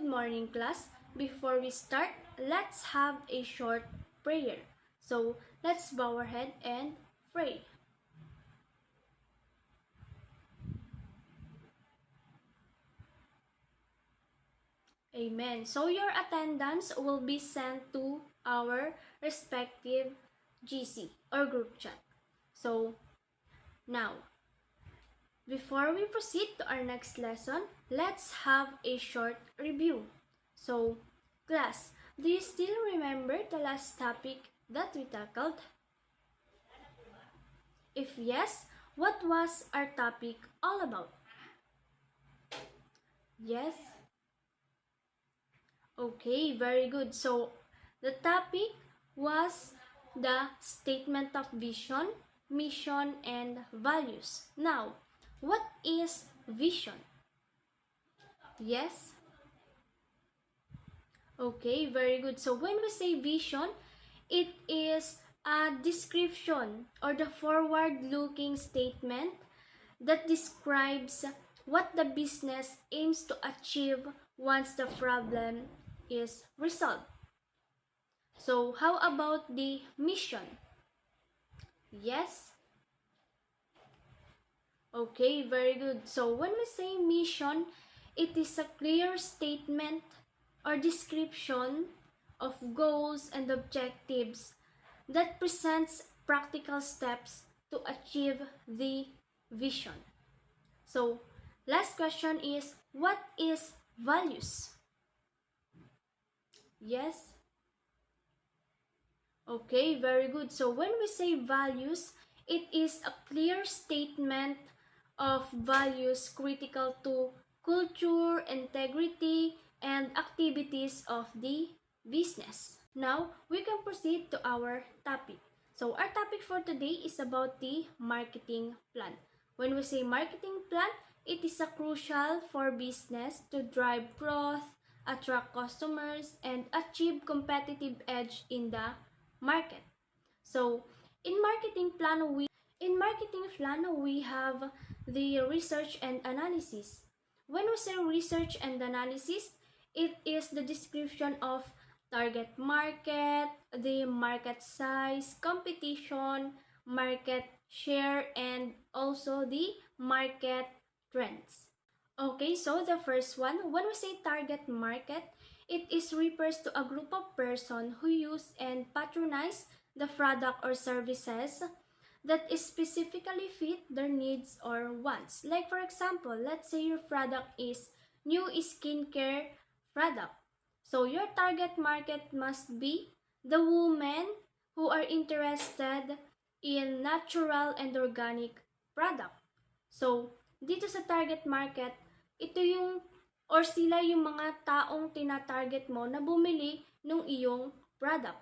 Good morning, class. Before we start, let's have a short prayer. So, let's bow our head and pray. Amen. So, your attendance will be sent to our respective GC or group chat. So, now, before we proceed to our next lesson, let's have a short review. So, class, do you still remember the last topic that we tackled? If yes, what was our topic all about? Yes? Okay, very good. So, the topic was the statement of vision, mission, and values. Now, what is vision? Yes? Okay, very good. So, when we say vision, it is a description or the forward-looking statement that describes what the business aims to achieve once the problem is resolved. So, how about the mission? Yes? Okay, very good. So, when we say mission, it is a clear statement or description of goals and objectives that presents practical steps to achieve the vision. So, last question is, what is values? Yes? Okay, very good. So, when we say values, it is a clear statement of values critical to culture, integrity, and activities of the business. Now, we can proceed to our topic. So, our topic for today is about the marketing plan. When we say marketing plan, it is a crucial for business to drive growth, attract customers, and achieve competitive edge in the market. So, in marketing plan, we have the research and analysis. When we say research and analysis, it is the description of target market, the market size, competition, market share, and also the market trends. Okay, so the first one, when we say target market, it is refers to a group of persons who use and patronize the product or services that specifically fit their needs or wants. Like for example, let's say your product is new skincare product. So your target market must be the women who are interested in natural and organic product. So, dito sa target market, ito yung or sila yung mga taong tina-target mo na bumili ng iyong product.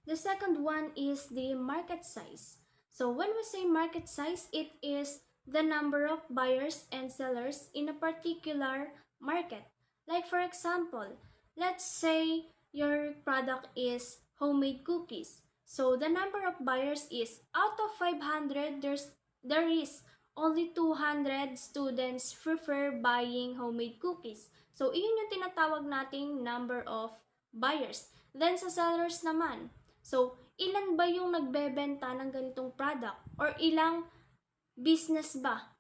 The second one is the market size. So when we say market size, it is the number of buyers and sellers in a particular market. Like for example, let's say your product is homemade cookies. So the number of buyers is out of 500, there is only 200 students prefer buying homemade cookies. So iyon yung tinatawag nating number of buyers. Then sa sellers naman, so, ilan ba yung nagbebenta ng ganitong product? Or ilang business ba?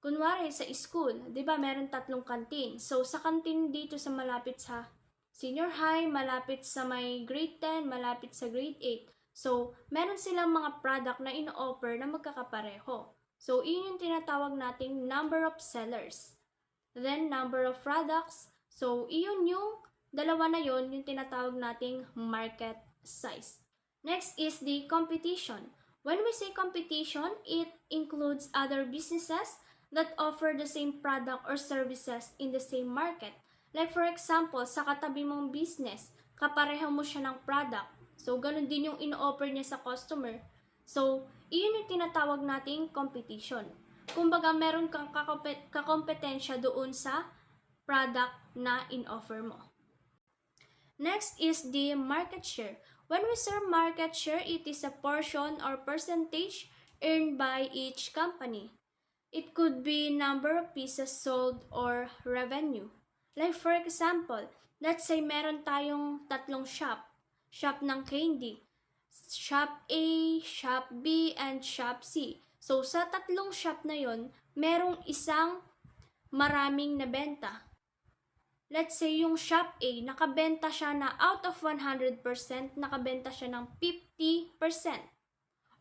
Kunwari, sa school, di ba meron 3 kantin. So, sa kantin dito sa malapit sa senior high, malapit sa may grade 10, malapit sa grade 8. So, meron silang mga product na ino-offer na magkakapareho. So, yun yung tinatawag nating number of sellers. Then, number of products. So, iyon yung dalawa na yun, yung tinatawag nating market size. Next is the competition. When we say competition, it includes other businesses that offer the same product or services in the same market. Like for example, sa katabi mong business, kapareho mo siya ng product. So, ganun din yung ino-offer niya sa customer. So, iyon yung tinatawag nating competition. Kumbaga, meron kang kakompetensya doon sa product na in-offer mo. Next is the market share. When we say market share, it is a portion or percentage earned by each company. It could be number of pieces sold or revenue. Like for example, let's say meron tayong tatlong shop. Shop ng candy. Shop A, Shop B, and Shop C. So sa tatlong shop na yon, merong isang maraming nabenta. Let's say yung Shop A, nakabenta siya na out of 100%, nakabenta siya ng 50%.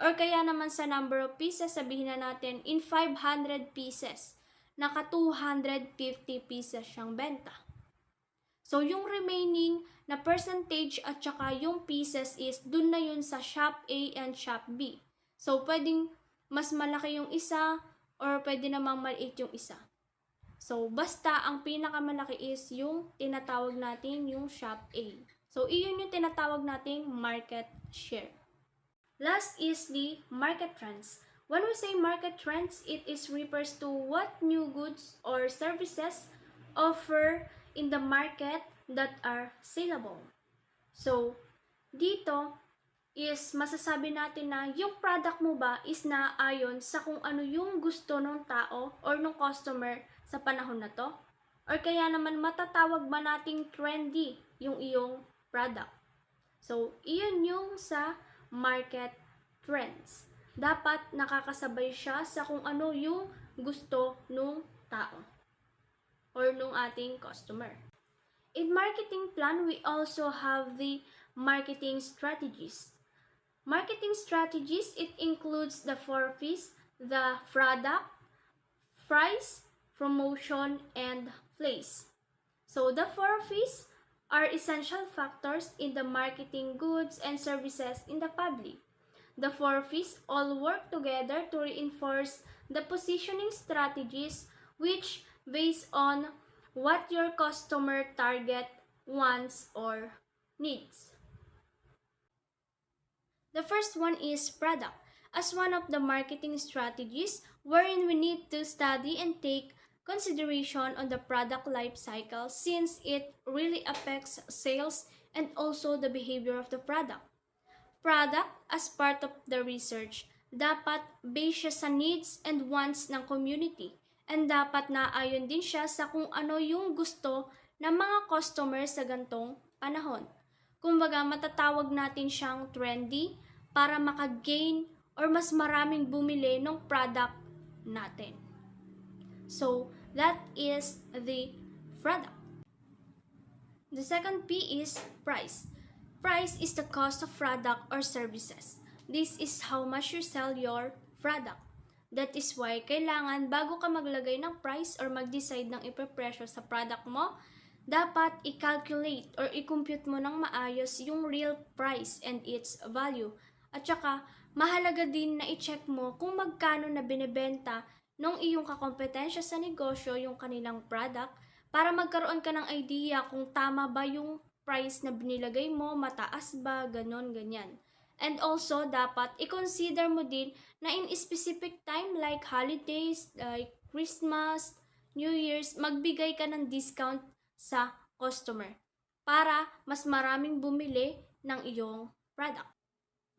Or kaya naman sa number of pieces, sabihin na natin in 500 pieces, naka 250 pieces siyang benta. So, yung remaining na percentage at saka yung pieces is dun na yun sa Shop A and Shop B. So, pwedeng mas malaki yung isa or pwede namang maliit yung isa. So, basta ang pinakamalaki is yung tinatawag natin yung Shop A. So, iyon yung tinatawag nating market share. Last is the market trends. When we say market trends, it is refers to what new goods or services offer in the market that are saleable. So, dito is masasabi natin na yung product mo ba is naayon sa kung ano yung gusto ng tao or ng customer sa panahon na to? Or kaya naman matatawag ba nating trendy yung iyong product? So, iyon yung sa market trends. Dapat nakakasabay siya sa kung ano yung gusto ng tao or nung ating customer. In marketing plan, we also have the marketing strategies. Marketing strategies, it includes the 4 P's, the product, price, promotion, and place. So the 4 P's are essential factors in the marketing goods and services in the public. The 4 P's all work together to reinforce the positioning strategies which based on what your customer target wants or needs. The first one is product, as one of the marketing strategies wherein we need to study and take consideration on the product life cycle since it really affects sales and also the behavior of the product. Product as part of the research, dapat based siya sa needs and wants ng community and dapat naayon din siya sa kung ano yung gusto ng mga customers sa gantong panahon. Kumbaga matatawag natin siyang trendy para maka-gain or mas maraming bumili ng product natin. So, that is the product. The second P is price. Price is the cost of product or services. This is how much you sell your product. That is why kailangan bago ka maglagay ng price or mag-decide ng ipepresyo sa product mo, dapat i-calculate or i-compute mo ng maayos yung real price and its value. At saka, mahalaga din na i-check mo kung magkano na binibenta ng iyong kakompetensya sa negosyo yung kanilang product para magkaroon ka ng idea kung tama ba yung price na binilagay mo, mataas ba, ganon, ganyan. And also, dapat i-consider mo din na in specific time like holidays, like Christmas, New Year's, magbigay ka ng discount sa customer para mas maraming bumili ng iyong product.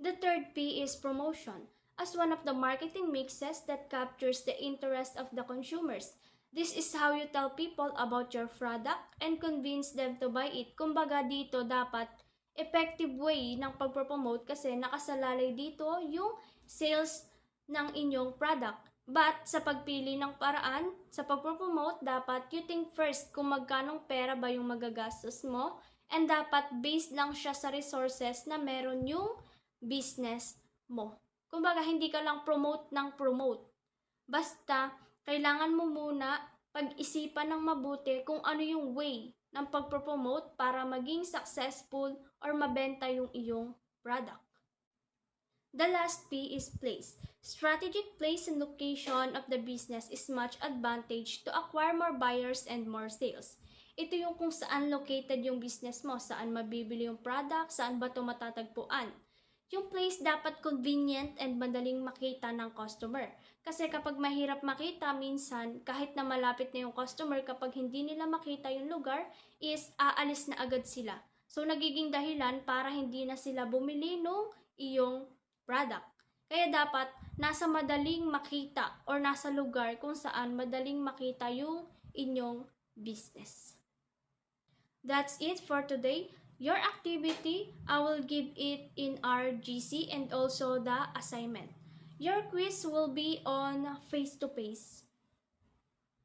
The third P is promotion, as one of the marketing mixes that captures the interest of the consumers. This is how you tell people about your product and convince them to buy it. Kumbaga dito dapat effective way ng pagpropromote kasi nakasalalay dito yung sales ng inyong product. But sa pagpili ng paraan, sa pagpropromote, dapat you think first kung magkanong pera ba yung magagastos mo and dapat based lang siya sa resources na meron yung business mo. Kumbaga, hindi ka lang promote ng promote. Basta, kailangan mo muna pag-isipan ng mabuti kung ano yung way ng pagpropromote para maging successful or mabenta yung iyong product. The last P is place. Strategic place and location of the business is much advantage to acquire more buyers and more sales. Ito yung kung saan located yung business mo, saan mabibili yung product, saan ba ito matatagpuan. Yung place dapat convenient and madaling makita ng customer. Kasi kapag mahirap makita, minsan kahit na malapit na yung customer, kapag hindi nila makita yung lugar, is aalis na agad sila. So nagiging dahilan para hindi na sila bumili nung iyong product. Kaya dapat nasa madaling makita or nasa lugar kung saan madaling makita yung inyong business. That's it for today. Your activity, I will give it in our GC and also the assignment. Your quiz will be on face-to-face.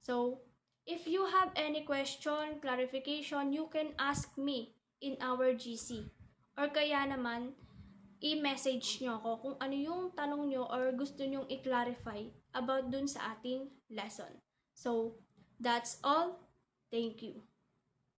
So, if you have any question, clarification, you can ask me in our GC. Or kaya naman, i-message nyo ako kung ano yung tanong nyo or gusto nyong i-clarify about dun sa ating lesson. So, that's all. Thank you.